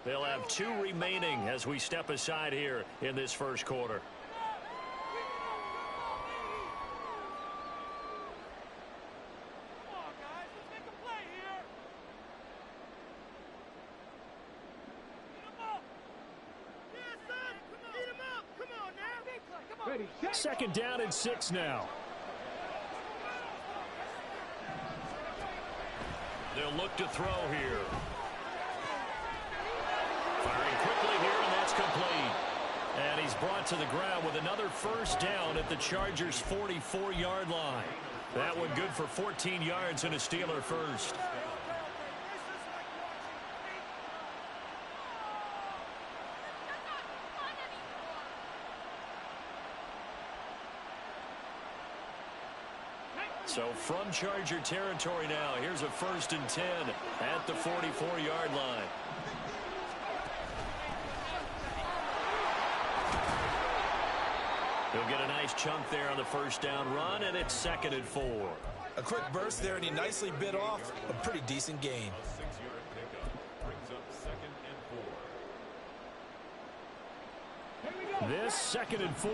They'll have 2 remaining as we step aside here in this first quarter. Second down and 6 now. They'll look to throw here. Firing quickly here, and that's complete. And he's brought to the ground with another first down at the Chargers' 44-yard line. That one good for 14 yards and a Steeler first. So from Charger territory now, here's a 1st and 10 at the 44-yard line. He'll get a nice chunk there on the first down run, and it's 2nd and 4. A quick burst there, and he nicely bit off a pretty decent gain. This 2nd and 4.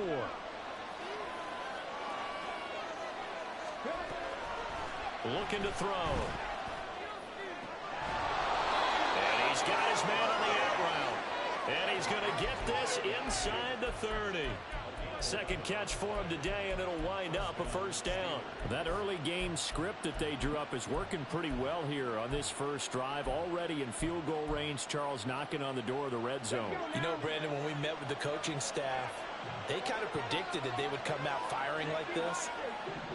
Looking to throw. And he's got his man on the out route. And he's going to get this inside the 30. Second catch for him today, and it'll wind up a first down. That early game script that they drew up is working pretty well here on this first drive. Already in field goal range, Charles knocking on the door of the red zone. You know, Brandon, when we met with the coaching staff, they kind of predicted that they would come out firing like this.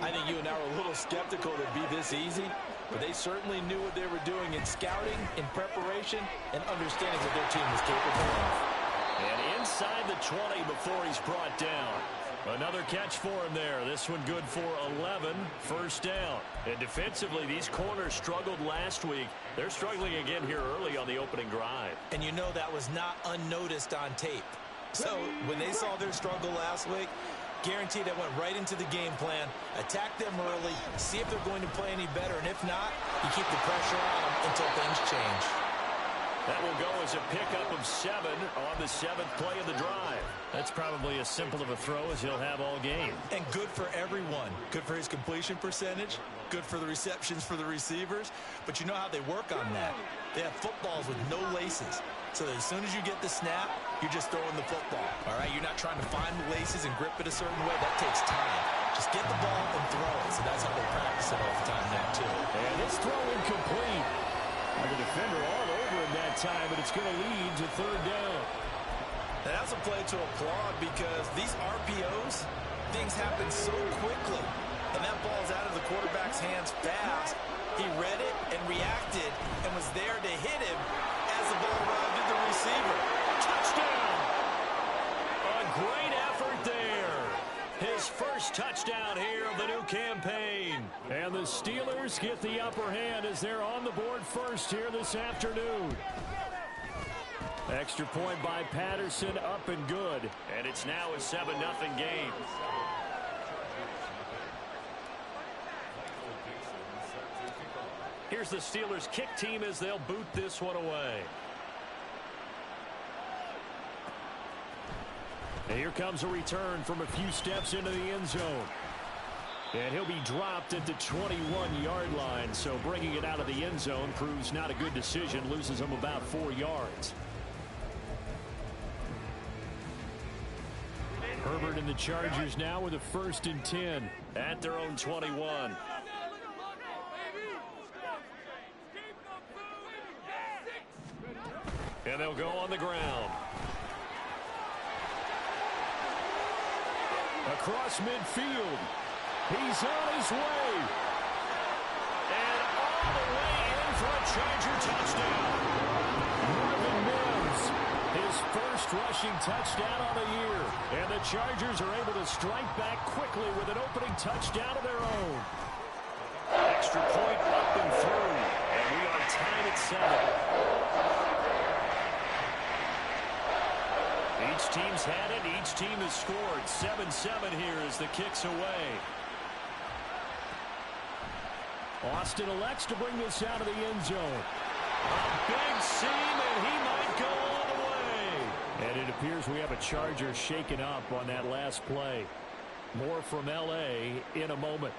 I think you and I were a little skeptical that it'd be this easy, but they certainly knew what they were doing in scouting, in preparation, and understanding what their team was capable of. And inside the 20 before he's brought down. Another catch for him there. This one good for 11, first down. And defensively, these corners struggled last week. They're struggling again here early on the opening drive. And you know that was not unnoticed on tape. So when they saw their struggle last week, guaranteed that went right into the game plan. Attack them early, see if they're going to play any better, and if not, you keep the pressure on them until things change. That will go as a pickup of 7 on the 7th play of the drive. That's probably as simple of a throw as he'll have all game. And good for everyone. Good for his completion percentage. Good for the receptions for the receivers. But you know how they work on that. They have footballs with no laces. So that as soon as you get the snap, you're just throwing the football. All right, you're not trying to find the laces and grip it a certain way. That takes time. Just get the ball and throw it. So that's how they practice it all the time now, too. And this throw incomplete. The defender all over him that time, but it's going to lead to 3rd down. And that's a play to applaud because these RPOs, things happen so quickly. And that ball's out of the quarterback's hands fast. He read it and reacted and was there to hit him as the ball arrived at the receiver. Touchdown! A great effort there. His first touchdown here of the new campaign. And the Steelers get the upper hand as they're on the board first here this afternoon. Extra point by Patterson, up and good. And it's now a 7-0 game. Here's the Steelers kick team as they'll boot this one away. And here comes a return from a few steps into the end zone. And he'll be dropped at the 21-yard line. So bringing it out of the end zone proves not a good decision. Loses him about 4 yards. Herbert and the Chargers now with a 1st and 10 at their own 21. And they'll go on the ground. Across midfield. He's on his way. And all the way in for a Charger touchdown. Marvin Mims, his first rushing touchdown on the year. And the Chargers are able to strike back quickly with an opening touchdown of their own. Extra point up and through. And we are tied at 7. Each team's had it. Each team has scored. 7-7 here as the kick's away. Austin elects to bring this out of the end zone. A big seam, and he might go And it appears we have a Charger shaken up on that last play. More from L.A. in a moment.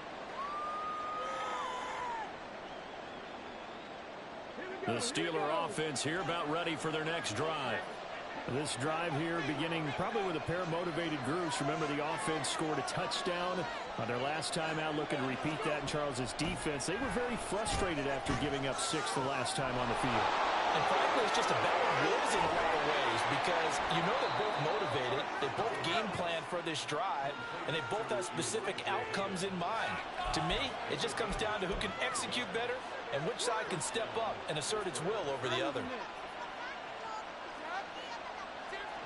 The Steeler offense here about ready for their next drive. This drive here beginning probably with a pair of motivated groups. Remember, the offense scored a touchdown on their last time out, looking to repeat that in Charles's defense. They were very frustrated after giving up 6 the last time on the field. And frankly, it's just a battle of wills in a lot of ways because you know they're both motivated, they both game plan for this drive, and they both have specific outcomes in mind. To me, it just comes down to who can execute better and which side can step up and assert its will over the other.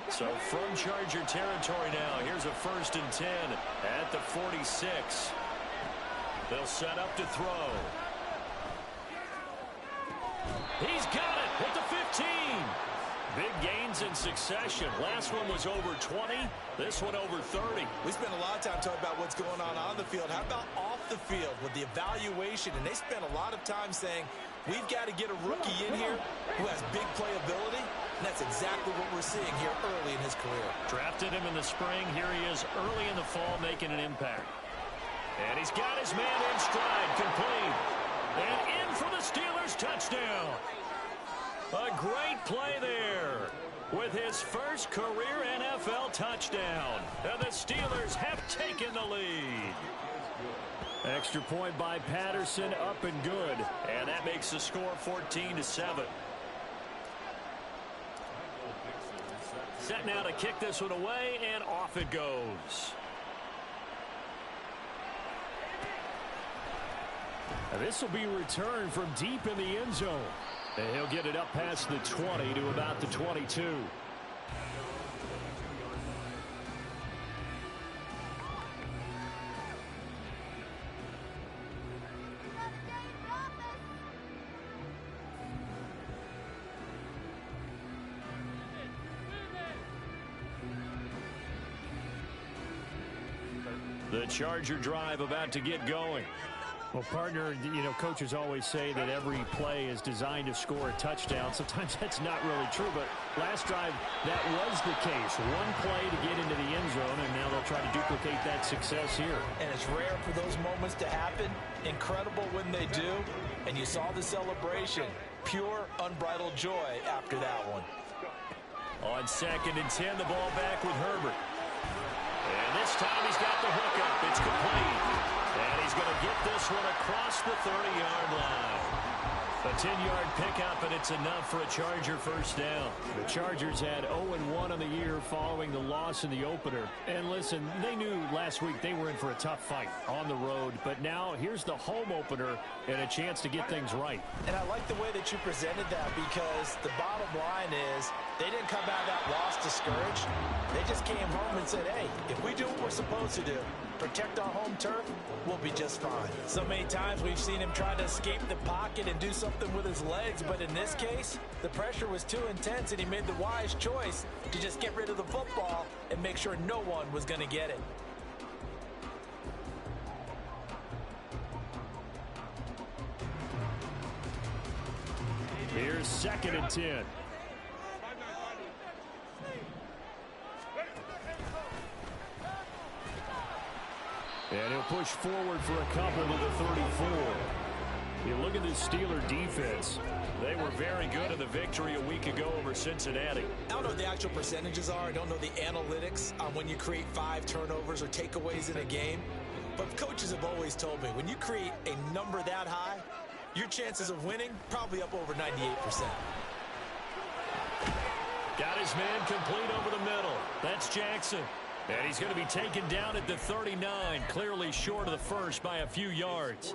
So from Charger territory now, here's a 1st and 10 at the 46. They'll set up to throw. He's got it at the 15. Big gains in succession. Last one was over 20. This one over 30. We spent a lot of time talking about what's going on the field. How about off the field with the evaluation? And they spent a lot of time saying, we've got to get a rookie in here who has big playability. And that's exactly what we're seeing here early in his career. Drafted him in the spring. Here he is early in the fall making an impact. And he's got his man in stride, complete. And in for the Steelers touchdown. A great play there with his first career NFL touchdown. And the Steelers have taken the lead. Extra point by Patterson, up and good. And that makes the score 14-7. Set now to kick this one away, and off it goes. This will be returned from deep in the end zone. And he'll get it up past the 20 to about the 22. The Charger drive about to get going. Well, partner, you know, coaches always say that every play is designed to score a touchdown. Sometimes that's not really true, but last drive, that was the case. One play to get into the end zone, and now they'll try to duplicate that success here. And it's rare for those moments to happen. Incredible when they do. And you saw the celebration. Pure, unbridled joy after that one. On 2nd and 10, the ball back with Herbert. And this time he's got the hookup. It's complete. And he's going to get this one across the 30-yard line. A 10-yard pickup, and it's enough for a Charger first down. The Chargers had 0-1 on the year following the loss in the opener. And listen, they knew last week they were in for a tough fight on the road. But now here's the home opener and a chance to get things right. And I like the way that you presented that because the bottom line is they didn't come out of that loss discouraged. They just came home and said, hey, if we do what we're supposed to do, protect our home turf, we'll be just fine. So many times we've seen him try to escape the pocket and do something with his legs, but in this case, the pressure was too intense and he made the wise choice to just get rid of the football and make sure no one was going to get it. Here's 2nd and 10. And he'll push forward for a couple to the 34. You look at this Steeler defense. They were very good in the victory a week ago over Cincinnati. I don't know what the actual percentages are. I don't know the analytics on when you create 5 turnovers or takeaways in a game. But coaches have always told me, when you create a number that high, your chances of winning probably up over 98%. Got his man complete over the middle. That's Jackson. And he's going to be taken down at the 39, clearly short of the first by a few yards.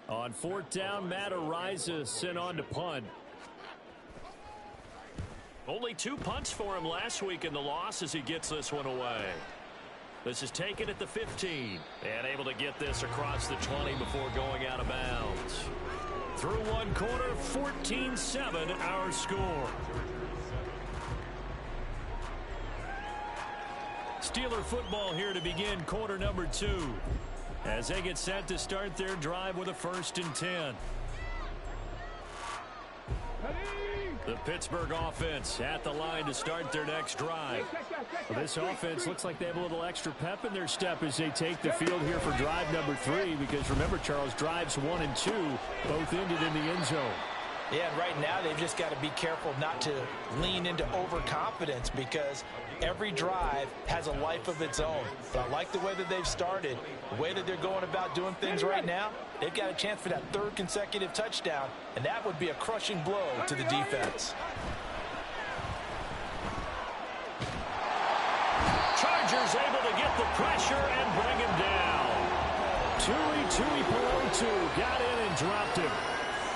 On 4th down, Matt Ariza sent on to punt. Only 2 punts for him last week in the loss as he gets this one away. This is taken at the 15 and able to get this across the 20 before going out of bounds. Through one quarter, 14-7 our score. Steeler football here to begin quarter number 2 as they get set to start their drive with a 1st and 10. The Pittsburgh offense at the line to start their next drive. Well, this offense looks like they have a little extra pep in their step as they take the field here for drive number 3. Because remember, Charles, drives 1 and 2 both ended in the end zone. Yeah, and right now they've just got to be careful not to lean into overconfidence because every drive has a life of its own. But I like the way that they've started, the way that they're going about doing things right now. They've got a chance for that 3rd consecutive touchdown, and that would be a crushing blow to the defense. Chargers able to get the pressure and bring him down. Tui Pelotu got in and dropped him.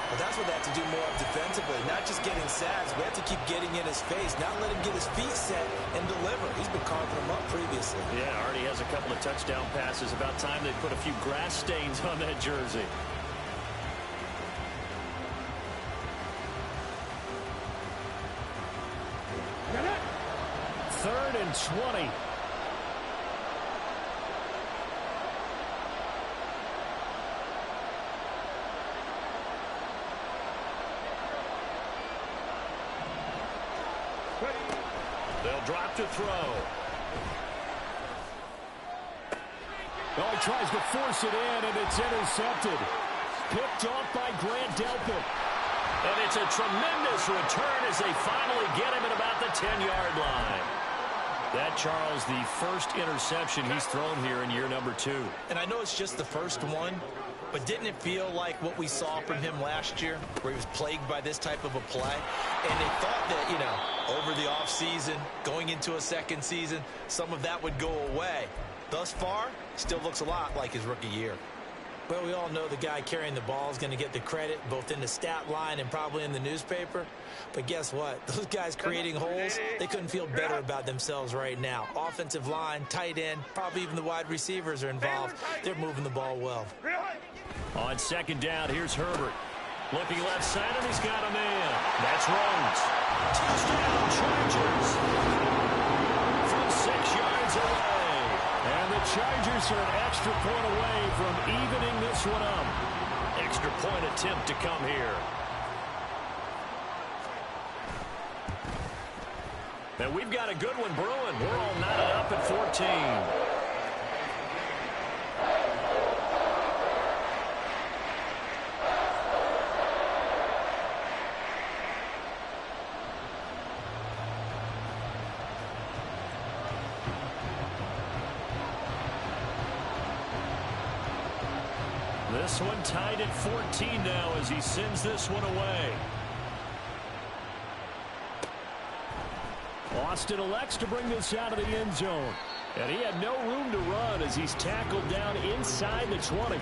Well, that's what they have to do more of defensively, not just getting sacks. We have to keep getting in his face, not let him get his feet set and deliver. He's been carving them up previously. Yeah, already has a couple of touchdown passes. About time they put a few grass stains on that jersey. Third and 20. They'll drop to throw. Oh, he tries to force it in, and it's intercepted. Picked off by Grant Delpit. And it's a tremendous return as they finally get him at about the 10-yard line. That, Charles, the first interception he's thrown here in year number 2. And I know it's just the first one, but didn't it feel like what we saw from him last year, where he was plagued by this type of a play? And they thought that, you know, over the offseason, going into a second season, some of that would go away. Thus far, still looks a lot like his rookie year. Well, we all know the guy carrying the ball is going to get the credit, both in the stat line and probably in the newspaper. But guess what? Those guys creating holes, they couldn't feel better about themselves right now. Offensive line, tight end, probably even the wide receivers are involved. They're moving the ball well. On second down, here's Herbert. Looking left side, and he's got a man. That's Rhodes. Touchdown, Chargers. From 6 yards away. And the Chargers are an extra point away from evening this one up. Extra point attempt to come here. And we've got a good one brewing. We're all knotted up at 14. This one tied at 14 now as he sends this one away. Austin elects to bring this out of the end zone. And he had no room to run as he's tackled down inside the 20.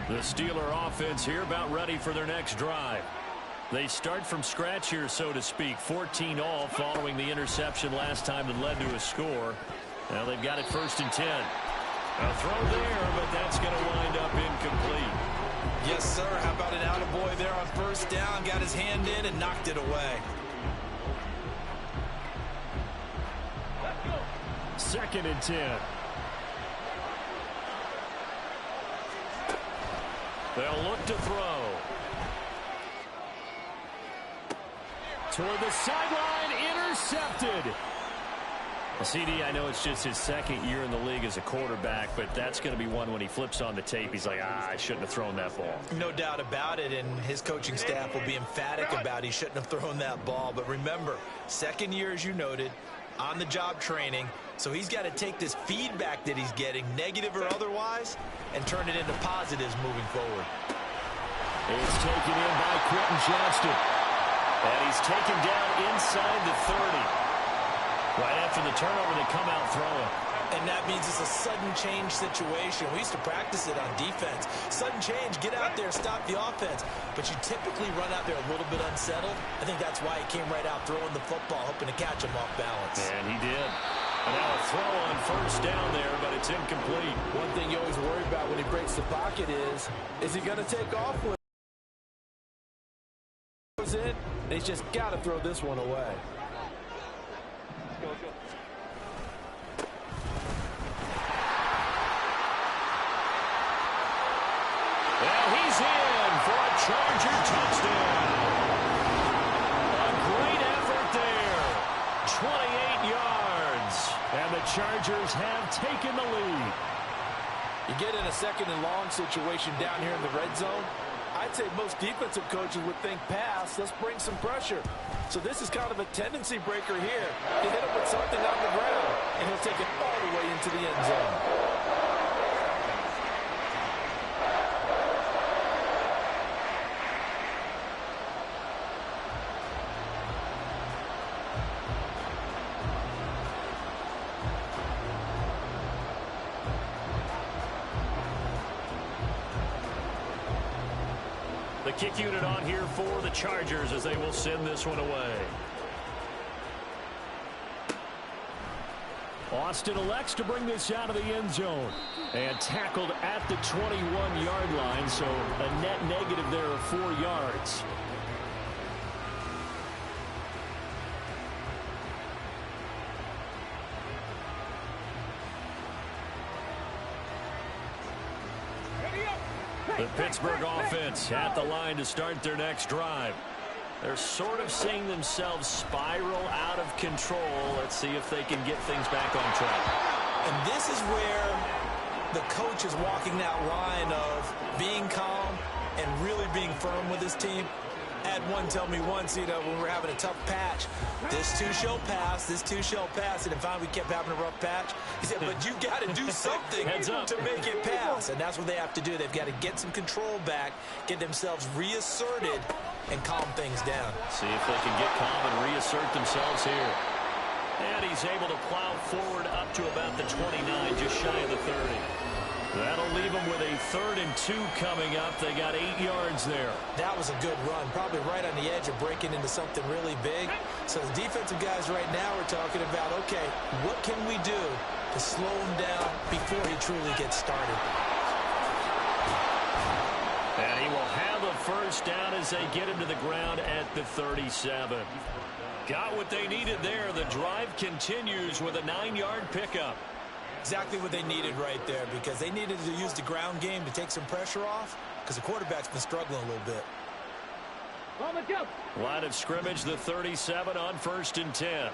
The Steeler offense here about ready for their next drive. They start from scratch here, so to speak. 14 all following the interception last time that led to a score. Now they've got it 1st and 10. A throw there, but that's going to wind up incomplete. Yes, sir. How about an attaboy there on 1st down? Got his hand in and knocked it away. 2nd and 10. They'll look to throw. Toward the sideline, intercepted. Well, CD, I know it's just his 2nd year in the league as a quarterback, but that's going to be one when he flips on the tape. He's like, I shouldn't have thrown that ball. No doubt about it, and his coaching staff will be emphatic about he shouldn't have thrown that ball. But remember, 2nd year, as you noted, on-the-job training, so he's got to take this feedback that he's getting, negative or otherwise, and turn it into positives moving forward. It's taken in by Quentin Johnston. And he's taken down inside the 30. Right after the turnover, they come out throwing. And that means it's a sudden change situation. We used to practice it on defense. Sudden change, get out there, stop the offense. But you typically run out there a little bit unsettled. I think that's why he came right out throwing the football, hoping to catch him off balance. And he did. And now a throw on 1st down there, but it's incomplete. One thing you always worry about when he breaks the pocket is he going to take off with it? And he's just got to throw this one away. And he's in for a Charger touchdown. A great effort there. 28 yards. And the Chargers have taken the lead. You get in a second and long situation down here in the red zone. I'd say most defensive coaches would think pass. Let's bring some pressure. So this is kind of a tendency breaker here. You hit him with something on the ground, and he'll take it all the way into the end zone. The kick unit on here for the Chargers as they will send this one away. Austin elects to bring this out of the end zone. And tackled at the 21-yard line, so a net negative there of 4 yards. The Pittsburgh offense at the line to start their next drive. They're sort of seeing themselves spiral out of control. Let's see if they can get things back on track. And this is where the coach is walking that line of being calm and really being firm with his team. I had one tell me once, when we were having a tough patch, this too shall pass, this too shall pass. And finally we kept having a rough patch. He said, but you got to do something to make it pass. And that's what they have to do. They've got to get some control back, get themselves reasserted, and calm things down. See if they can get calm and reassert themselves here. And he's able to plow forward up to about the 29, just shy of the 30. That'll leave them with a 3rd and 2 coming up. They got 8 yards there. That was a good run, probably right on the edge of breaking into something really big. So the defensive guys right now are talking about, okay, what can we do to slow him down before he truly gets started? And he will have a first down as they get him to the ground at the 37. Got what they needed there. The drive continues with a 9-yard pickup. Exactly what they needed right there, because they needed to use the ground game to take some pressure off, because the quarterback's been struggling a little bit. Line of scrimmage, the 37 on 1st and 10.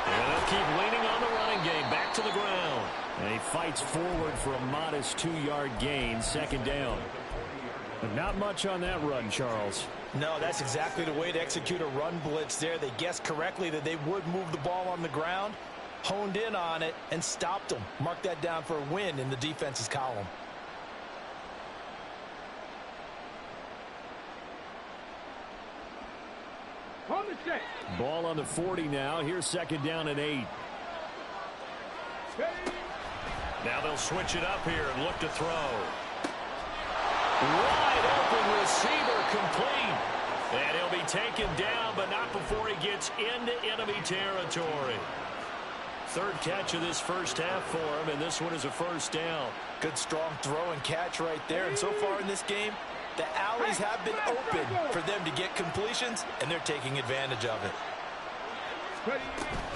And they'll keep leaning on the running game. Back to the ground. And he fights forward for a modest 2-yard gain, 2nd down. But not much on that run, Charles. No, that's exactly the way to execute a run blitz there. They guessed correctly that they would move the ball on the ground, honed in on it, and stopped them. Mark that down for a win in the defense's column. Ball on the 40 now. Here's 2nd down and 8. Now they'll switch it up here and look to throw. Wide open receiver, complete. And he'll be taken down, but not before he gets into enemy territory. 3rd catch of this first half for him, and this one is a first down. Good strong throw and catch right there. And so far in this game, the alleys have been open for them to get completions, and they're taking advantage of it.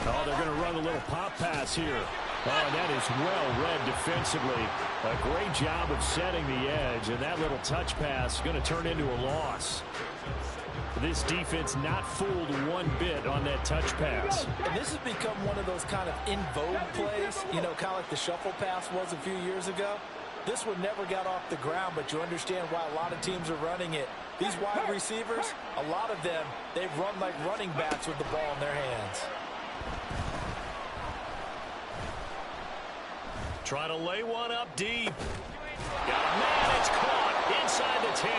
Oh, they're going to run a little pop pass here. Oh, that is well read defensively. A great job of setting the edge, and that little touch pass is going to turn into a loss. This defense not fooled one bit on that touch pass. And this has become one of those kind of in vogue plays, kind of like the shuffle pass was a few years ago. This one never got off the ground, but you understand why a lot of teams are running it. These wide receivers, a lot of them, they've run like running backs with the ball in their hands. Trying to lay one up deep. Got a man, it's caught inside the 10.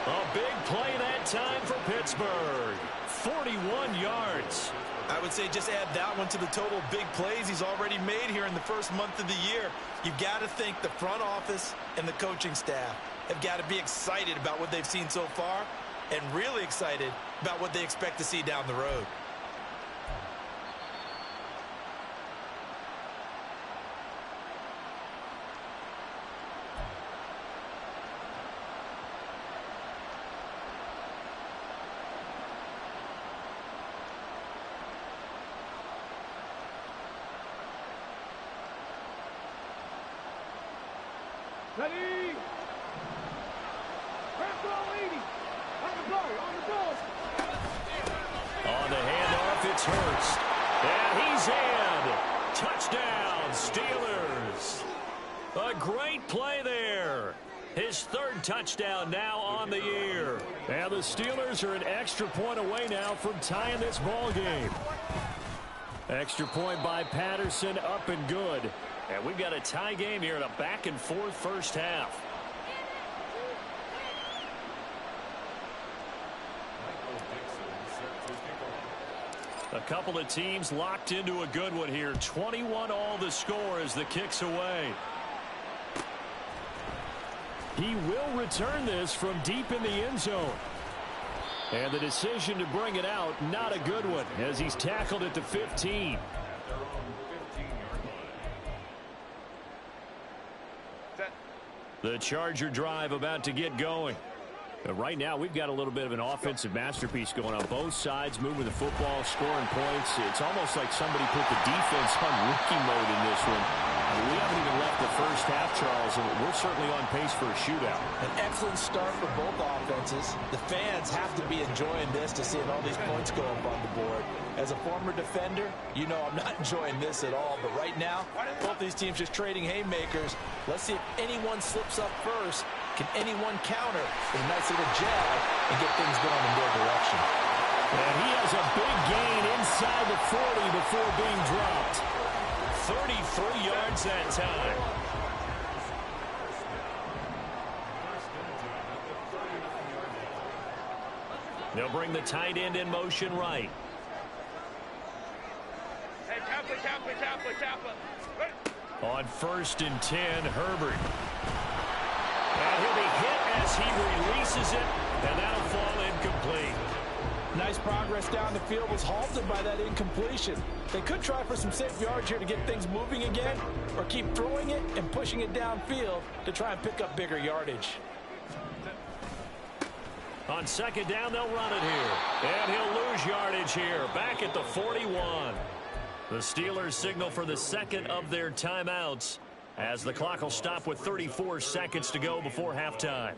A big play that time for Pittsburgh. 41 yards. I would say just add that one to the total big plays he's already made here in the first month of the year. You've got to think the front office and the coaching staff have got to be excited about what they've seen so far and really excited about what they expect to see down the road. Ready? Press all 80. On the go, on the go. On the handoff, it's Hurst. And he's in. Touchdown, Steelers. A great play there. His third touchdown now on the year. And the Steelers are an extra point away now from tying this ball game. Extra point by Patterson, up and good. And we've got a tie game here in a back-and-forth first half. A couple of teams locked into a good one here. 21 all the score as the kick's away. He will return this from deep in the end zone. And the decision to bring it out, not a good one, as he's tackled at the 15. The Charger drive about to get going. But right now, we've got a little bit of an offensive masterpiece going on. Both sides moving the football, scoring points. It's almost like somebody put the defense on rookie mode in this one. We haven't even left the first half, Charles, and we're certainly on pace for a shootout. An excellent start for both offenses. The fans have to be enjoying this to see all these points go up on the board. As a former defender, you know I'm not enjoying this at all. But right now, both these teams just trading haymakers. Let's see if anyone slips up first. Can anyone counter with a nice little jab and get things going in their direction? And he has a big gain inside the 40 before being dropped. 33 yards that time. They'll bring the tight end in motion right. Hey, Kappa. On 1st and 10, Herbert. And he'll be hit as he releases it, and that'll fall incomplete. Nice progress down the field was halted by that incompletion. They could try for some safe yards here to get things moving again, or keep throwing it and pushing it downfield to try and pick up bigger yardage. On 2nd down, they'll run it here. And he'll lose yardage here, back at the 41. The Steelers signal for the second of their timeouts, as the clock will stop with 34 seconds to go before halftime.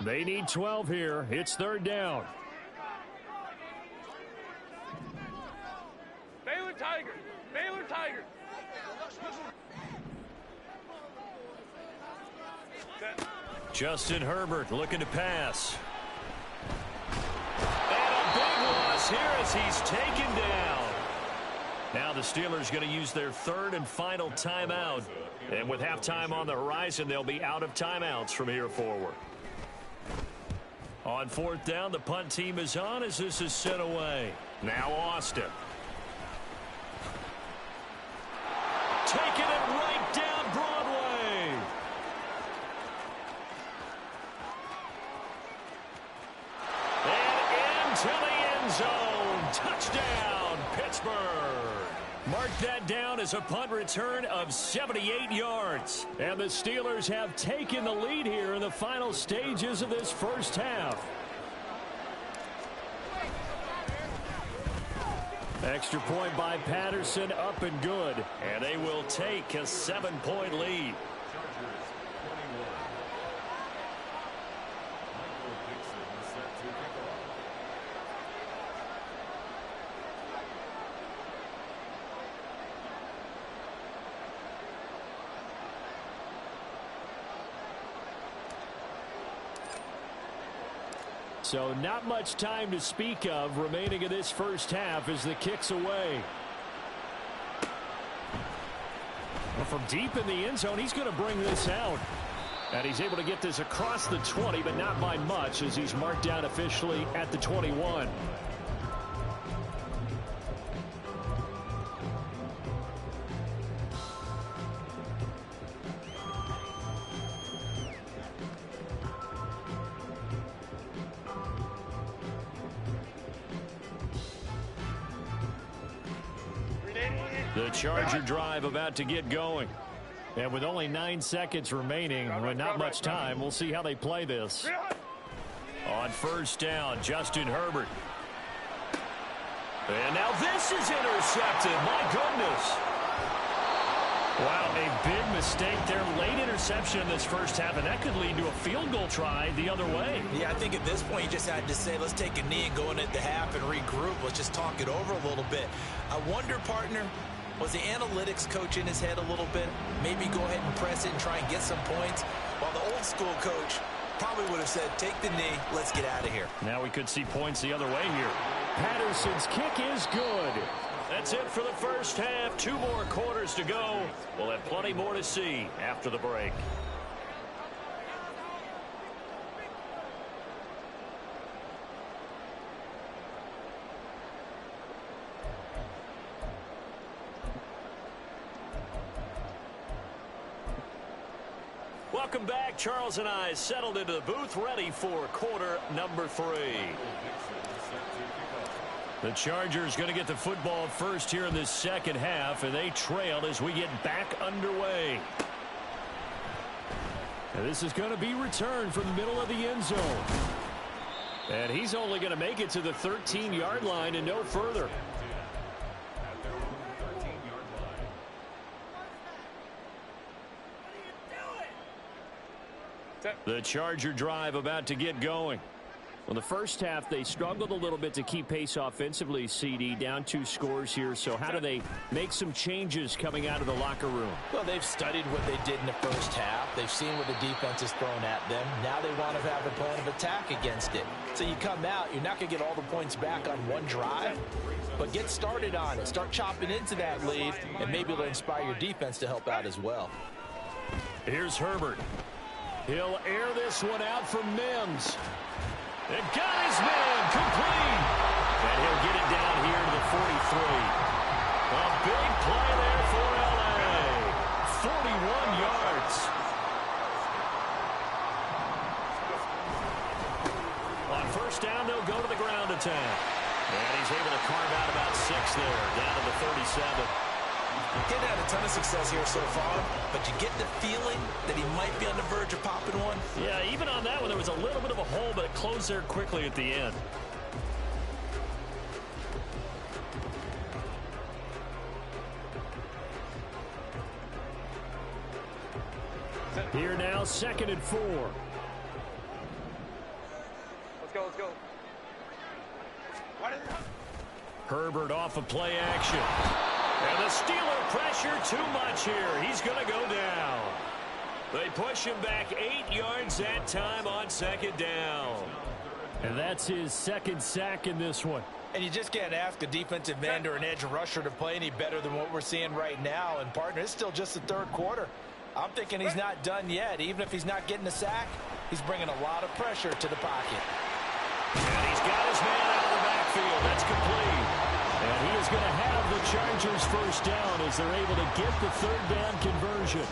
They need 12 here. It's 3rd down. Baylor Tiger. Justin Herbert looking to pass. And a big loss here as he's taken down. Now the Steelers going to use their 3rd and final timeout. And with halftime on the horizon, they'll be out of timeouts from here forward. On 4th down, the punt team is on as this is sent away. Now Austin. Taking it right down Broadway. And into the end zone. Touchdown, Pittsburgh. Mark that down as a punt return of 78 yards. And the Steelers have taken the lead here in the final stages of this first half. Extra point by Patterson, up and good. And they will take a 7-point lead. So not much time to speak of remaining in this first half as the kick's away. Well, from deep in the end zone, he's going to bring this out. And he's able to get this across the 20, but not by much as he's marked down officially at the 21. The Charger drive about to get going. And with only 9 seconds remaining, with not much time, we'll see how they play this. On 1st down, Justin Herbert. And now this is intercepted. My goodness. Wow, a big mistake there. Late interception in this first half, and that could lead to a field goal try the other way. Yeah, I think at this point you just had to say, let's take a knee and go into the half and regroup. Let's just talk it over a little bit. I wonder, partner, was the analytics coach in his head a little bit? Maybe go ahead and press it and try and get some points. While the old school coach probably would have said, take the knee, let's get out of here. Now we could see points the other way here. Patterson's kick is good. That's it for the first half. 2 more quarters to go. We'll have plenty more to see after the break. Welcome back. Charles and I settled into the booth, ready for quarter number 3. The Chargers going to get the football first here in this second half, and they trail as we get back underway. And this is going to be returned from the middle of the end zone. And he's only going to make it to the 13-yard line and no further. The Charger drive about to get going. Well, the first half, they struggled a little bit to keep pace offensively, CD, down 2 scores here. So how do they make some changes coming out of the locker room? Well, they've studied what they did in the first half. They've seen what the defense has thrown at them. Now they want to have a plan of attack against it. So you come out, you're not going to get all the points back on one drive, but get started on it. Start chopping into that lead, and maybe it'll inspire your defense to help out as well. Here's Herbert. He'll air this one out from Mims. And got his man complete. And he'll get it down here to the 43. A big play there for L.A. 41 yards. On first down, they'll go to the ground attack. And he's able to carve out about 6 there, down to the 37. Getting had a ton of success here so far, but you get the feeling that he might be on the verge of popping one. Yeah, even on that one, there was a little bit of a hole, but it closed there quickly at the end. Here now, 2nd and 4. Let's go, let's go. Herbert off of play action. And the Steeler pressure too much here. He's going to go down. They push him back 8 yards that time on 2nd down. And that's his 2nd sack in this one. And you just can't ask a defensive end or an edge rusher to play any better than what we're seeing right now. And, partner, it's still just the 3rd quarter. I'm thinking he's not done yet. Even if he's not getting a sack, he's bringing a lot of pressure to the pocket. And he's got his man out of the backfield. That's complete. And he is going to have the Chargers first down as they're able to get the 3rd down conversion.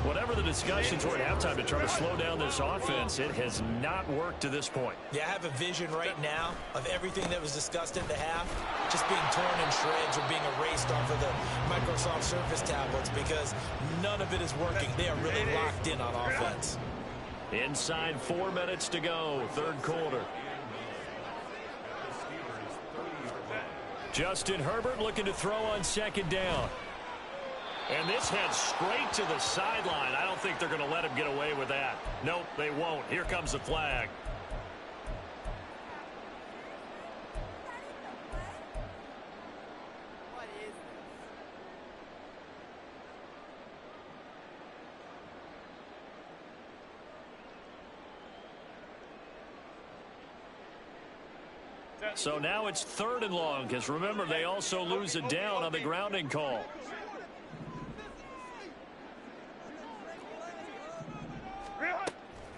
Whatever the discussions were at halftime to try to slow down this offense, it has not worked to this point. Yeah, I have a vision right now of everything that was discussed at the half just being torn in shreds or being erased off of the Microsoft Surface tablets because none of it is working. They are really locked in on offense. Inside 4 minutes to go, 3rd quarter. Justin Herbert looking to throw on 2nd down. And this heads straight to the sideline. I don't think they're going to let him get away with that. Nope, they won't. Here comes the flag. So now it's 3rd and long, because remember, they also lose a down on the grounding call.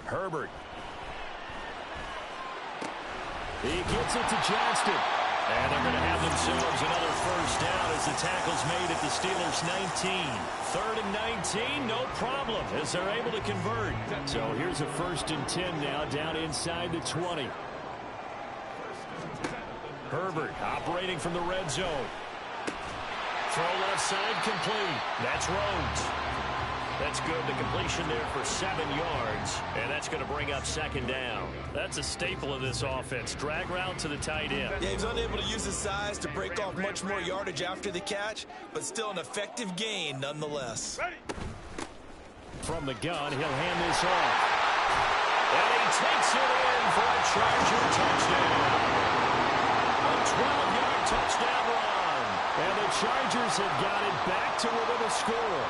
Herbert. He gets it to Johnston. And they're going to have themselves another first down as the tackle's made at the Steelers' 19. 3rd and 19, no problem, as they're able to convert. So here's a 1st and 10 now, down inside the 20. Herbert operating from the red zone. Throw left side complete. That's Rhodes. That's good. The completion there for 7 yards, and that's going to bring up second down. That's a staple of this offense. Drag route to the tight end. Yeah, he was unable to use his size to break off much more yardage after the catch, but still an effective gain nonetheless. Ready. From the gun, he'll hand this off. And he takes it in for a Charger touchdown. A 12-yard touchdown run. And the Chargers have got it back to within a score.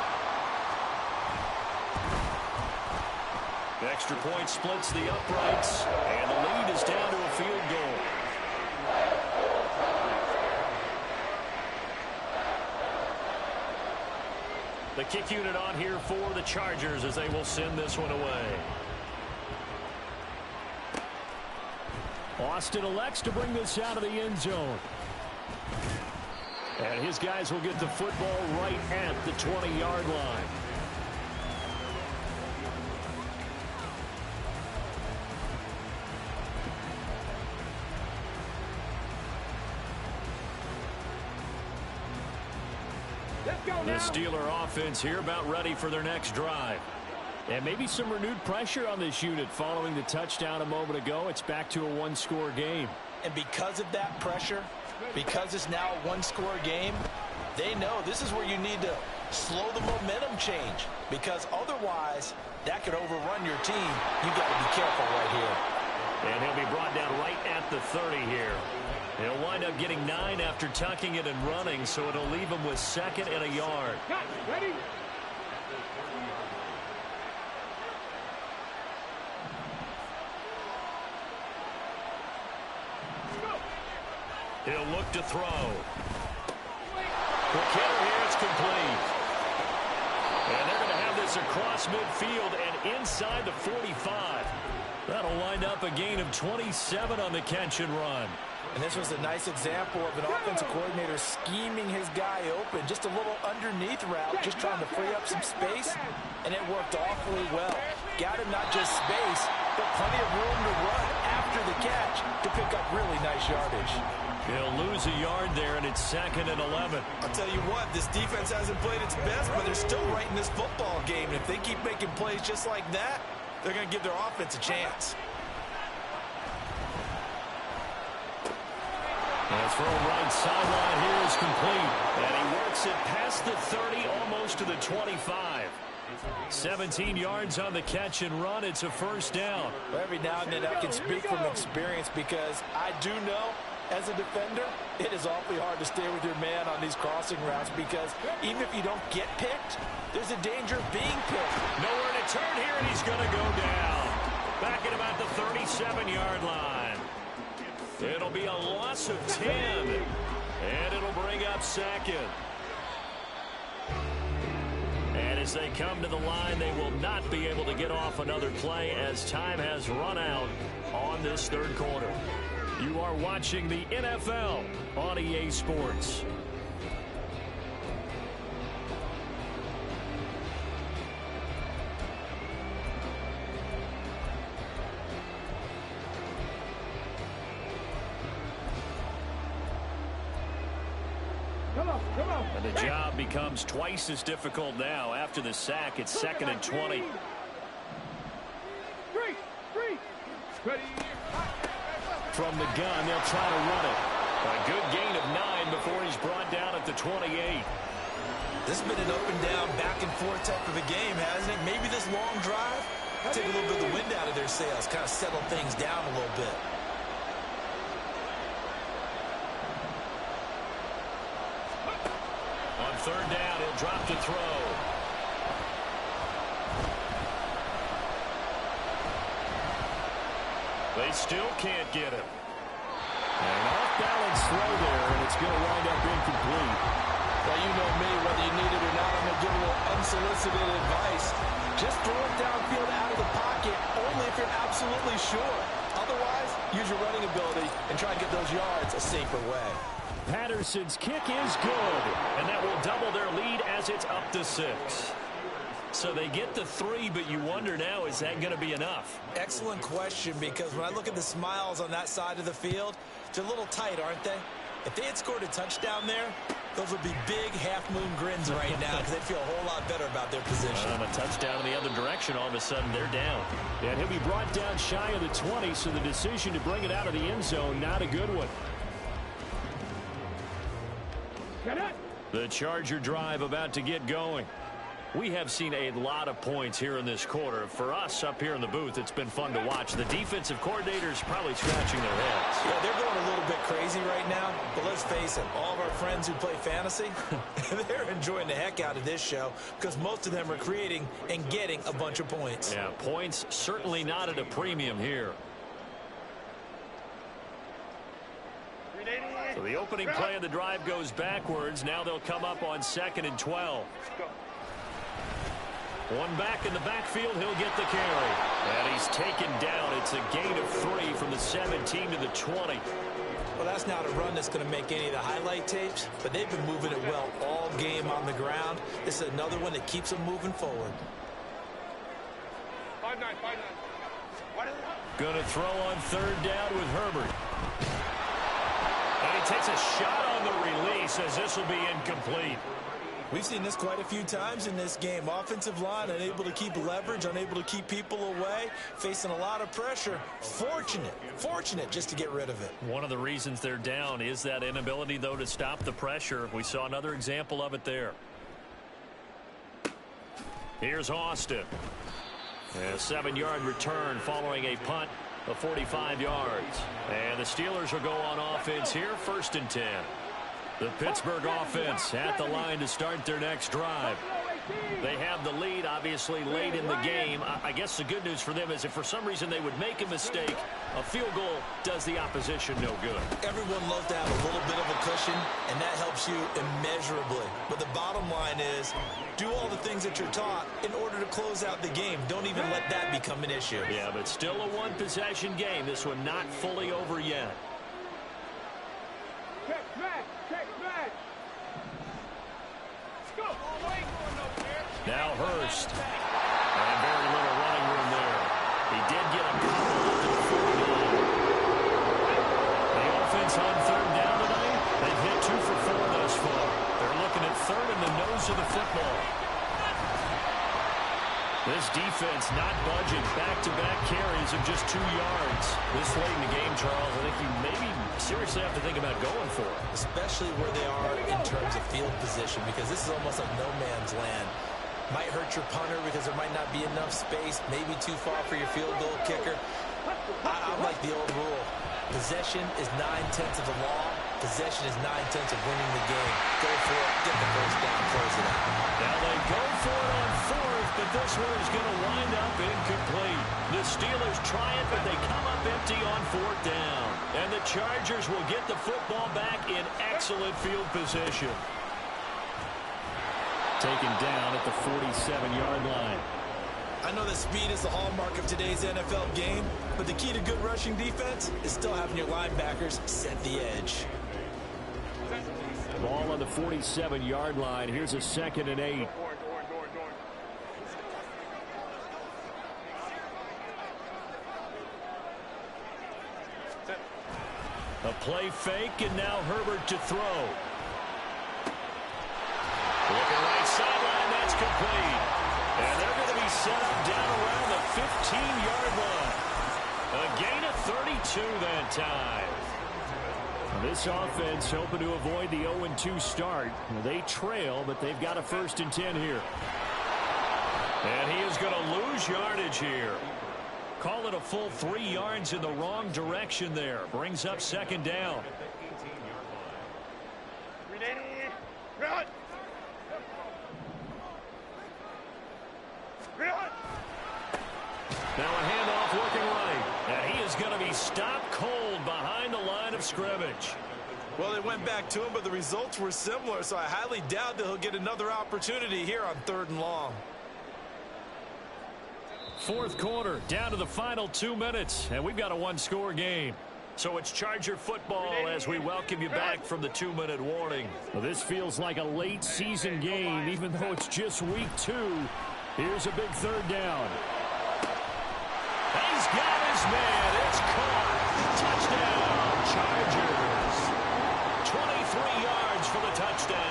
The extra point splits the uprights, and the lead is down to a field goal. The kick unit on here for the Chargers as they will send this one away. Austin elects to bring this out of the end zone. And his guys will get the football right at the 20-yard line. The Steeler offense here about ready for their next drive. And maybe some renewed pressure on this unit following the touchdown a moment ago. It's back to a one-score game. And because of that pressure, because it's now a one-score game, they know this is where you need to slow the momentum change, because otherwise that could overrun your team. You've got to be careful right here. And he'll be brought down right at the 30 here. He'll wind up getting 9 after tucking it and running, so it'll leave him with 2nd and a yard. Cut. Ready. He'll look to throw. McKinnon here, it's complete. And they're going to have this across midfield and inside the 45. That'll wind up a gain of 27 on the catch and run. And this was a nice example of an offensive coordinator scheming his guy open. Just a little underneath route, just trying to free up some space, and it worked awfully well. Got him not just space, but plenty of room to run after the catch to pick up really nice yardage. He'll lose a yard there, and it's 2nd and 11. I'll tell you what, this defense hasn't played its best, but they're still right in this football game. And if they keep making plays just like that, they're going to give their offense a chance. The throw right sideline here is complete. And he works it past the 30, almost to the 25. 17 yards on the catch and run. It's a first down. Well, every now and then I can speak from experience, because I do know as a defender, it is awfully hard to stay with your man on these crossing routes, because even if you don't get picked, there's a danger of being picked. Nowhere to turn here, and he's going to go down. Back at about the 37-yard line. It'll be a loss of 10, and it'll bring up 2nd. And as they come to the line, they will not be able to get off another play as time has run out on this third quarter. You are watching the NFL on EA Sports. Come on. And the job becomes twice as difficult now. After the sack, it's 2nd and 20. Three. Ready. From the gun, they'll try to run it. A good gain of 9 before he's brought down at the 28. This has been an up and down, back and forth type of a game, hasn't it? Maybe this long drive take a little bit of the wind out of their sails, kind of settle things down a little bit. On 3rd down, he'll drop to throw. They still can't get him. An off-balance throw there, and it's going to wind up incomplete. Well, you know me, whether you need it or not, I'm going to give a little unsolicited advice. Just throw it downfield out of the pocket, only if you're absolutely sure. Otherwise, use your running ability and try and get those yards a safer way. Patterson's kick is good. And that will double their lead as it's up to 6. So they get the 3, but you wonder now, is that going to be enough? Excellent question, because when I look at the smiles on that side of the field, they're a little tight, aren't they? If they had scored a touchdown there, Those would be big half-moon grins right now because they feel a whole lot better about their position. A touchdown in the other direction, all of a sudden they're down. And he'll be brought down shy of the 20, so the decision to bring it out of the end zone, not a good one. The Charger drive about to get going. We have seen a lot of points here in this quarter. For us up here in the booth, it's been fun to watch. The defensive coordinators probably scratching their heads. Yeah, they're going a little bit crazy right now, but let's face it, all of our friends who play fantasy, they're enjoying the heck out of this show because most of them are creating and getting a bunch of points. Yeah, points certainly not at a premium here. So the opening play of the drive goes backwards. Now they'll come up on 2nd and 12. One back in the backfield, he'll get the carry. And he's taken down. It's a gain of 3 from the 17 to the 20. Well, that's not a run that's going to make any of the highlight tapes, but they've been moving it well all game on the ground. This is another one that keeps them moving forward. 5-9. Going to throw on 3rd down with Herbert. And he takes a shot on the release as this will be incomplete. We've seen this quite a few times in this game. Offensive line unable to keep leverage, unable to keep people away, facing a lot of pressure. Fortunate just to get rid of it. One of the reasons they're down is that inability, though, to stop the pressure. We saw another example of it there. Here's Austin. A 7-yard return following a punt of 45 yards. And the Steelers will go on offense here, 1st and 10. The Pittsburgh offense at the line to start their next drive. They have the lead, obviously, late in the game. I guess the good news for them is if for some reason they would make a mistake, a field goal does the opposition no good. Everyone loves to have a little bit of a cushion, and that helps you immeasurably. But the bottom line is, do all the things that you're taught in order to close out the game. Don't even let that become an issue. Yeah, but still a one-possession game. This one not fully over yet. Now Hurst. And very little running room there. He did get a couple up to the 49. The offense on 3rd down tonight, they've hit 2 for 4 thus far. They're looking at 3rd in the nose of the football. This defense not budging. Back-to-back carries of just 2 yards. This late in the game, Charles, I think you maybe seriously have to think about going for it. Especially where they are in terms of field position, because this is almost like no man's land. Might hurt your punter because there might not be enough space, maybe too far for your field goal kicker. I like the old rule. Possession is 9/10 of the law. Possession is 9/10 of winning the game. Go for it, get the first down, close it out. Now they go for it on 4th, but this one is going to wind up incomplete. The Steelers try it, but they come up empty on 4th down. And the Chargers will get the football back in excellent field position. Taken down at the 47-yard line. I know that speed is the hallmark of today's NFL game, but the key to good rushing defense is still having your linebackers set the edge. Ball on the 47-yard line. Here's a 2nd and 8. A play fake, and now Herbert to throw. Looking right sideline, that's complete. And they're going to be set up down around the 15-yard line. A gain of 32 that time. This offense hoping to avoid the 0-2 start. They trail, but they've got a 1st and 10 here. And he is going to lose yardage here. Call it a full 3 yards in the wrong direction there. Brings up 2nd down. Now a handoff working right. And he is going to be stopped cold behind the line of scrimmage. Well, they went back to him, but the results were similar, so I highly doubt that he'll get another opportunity here on 3rd and long. 4th quarter, down to the final 2 minutes, and we've got a 1-score game. So it's Charger football as we welcome you back from the 2-minute warning. Well, this feels like a late season game, even though it's just week 2. Here's a big 3rd down. He's got his man. It's caught. Touchdown, Chargers. 23 yards for the touchdown.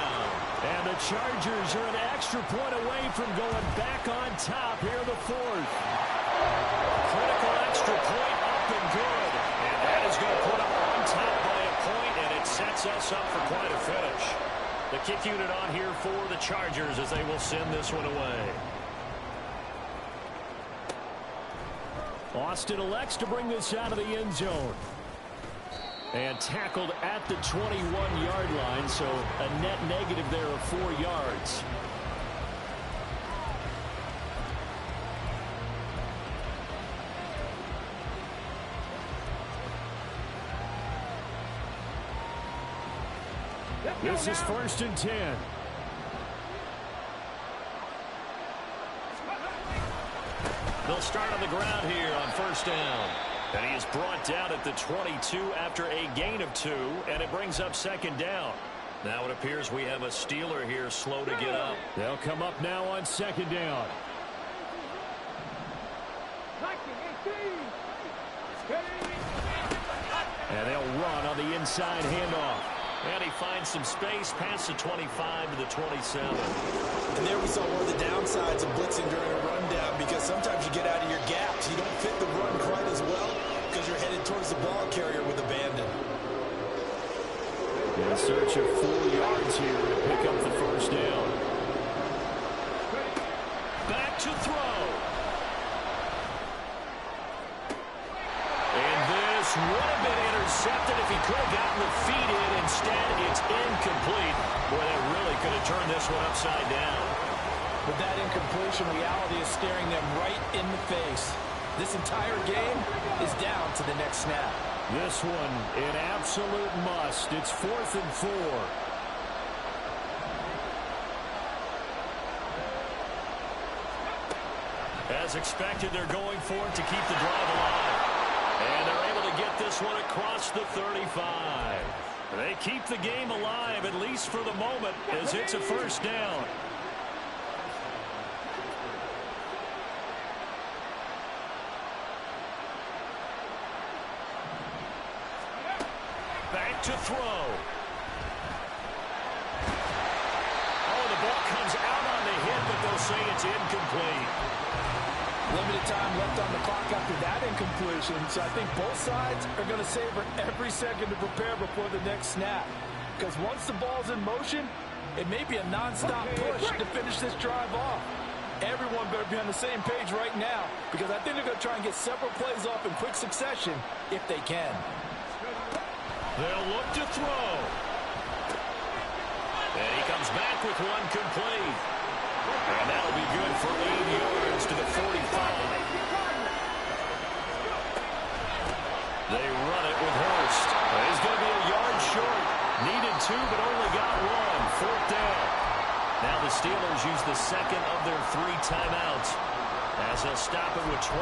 And the Chargers are an extra point away from going back on top here in the fourth. Critical extra point up and good. And that is going to put them on top by a point, and it sets us up for quite a finish. The kick unit on here for the Chargers as they will send this one away. Austin elects to bring this out of the end zone. And tackled at the 21-yard line, so a net negative there of 4 yards. This is 1st and 10. They'll start on the ground here on 1st down. And he is brought down at the 22 after a gain of 2, and it brings up 2nd down. Now it appears we have a Steeler here slow to get up. They'll come up now on 2nd down. And they'll run on the inside handoff. And he finds some space past the 25 to the 27. And there we saw one of the downsides of blitzing during a rundown, because sometimes you get out of your gaps. You don't fit the run quite as well because you're headed towards the ball carrier with abandon. In search of 4 yards here to pick up the 1st down. Back to throw. And this would have been intercepted if he could have gotten the feet in. Instead, it's incomplete. Boy, that really could have turned this one upside down. With that incompletion, reality is staring them right in the face. This entire game is down to the next snap. This one, an absolute must. It's 4th and 4. As expected, they're going for it to keep the drive alive. And they're able to get this one across the 35. They keep the game alive, at least for the moment, as it's a 1st down. Back to throw. Oh, the ball comes out on the hit, but they'll say it's incomplete. Limited time left on the clock after that incompletion, so I think both sides are going to savor every second to prepare before the next snap. Because once the ball's in motion, it may be a non-stop push to finish this drive off. Everyone better be on the same page right now, because I think they're going to try and get several plays off in quick succession if they can. They'll look to throw. And he comes back with one complete. And that'll be good for 8 yards to the 45. They run it with Hurst. He's going to be a yard short. Needed 2, but only got 1. 4th down. Now the Steelers use the second of their 3 timeouts as they'll stop it with 25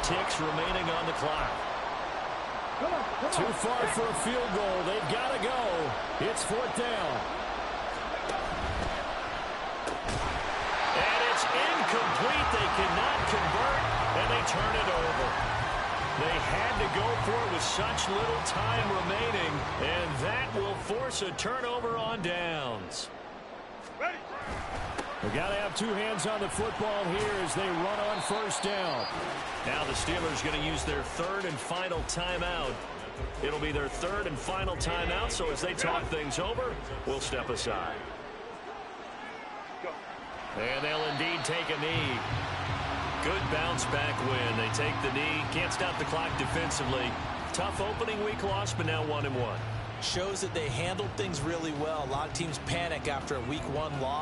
ticks remaining on the clock. Too far for a field goal. They've got to go. It's 4th down. And it's incomplete. They cannot convert, and they turn it over. They had to go for it with such little time remaining, and that will force a turnover on downs. We've got to have 2 hands on the football here as they run on 1st down. Now the Steelers going to use their 3rd and final timeout. It'll be their 3rd and final timeout, so as they talk things over, we'll step aside. And they'll indeed take a knee. Good bounce-back win. They take the knee. Can't stop the clock defensively. Tough opening week loss, but now 1-1. Shows that they handled things really well. A lot of teams panic after a week 1 loss.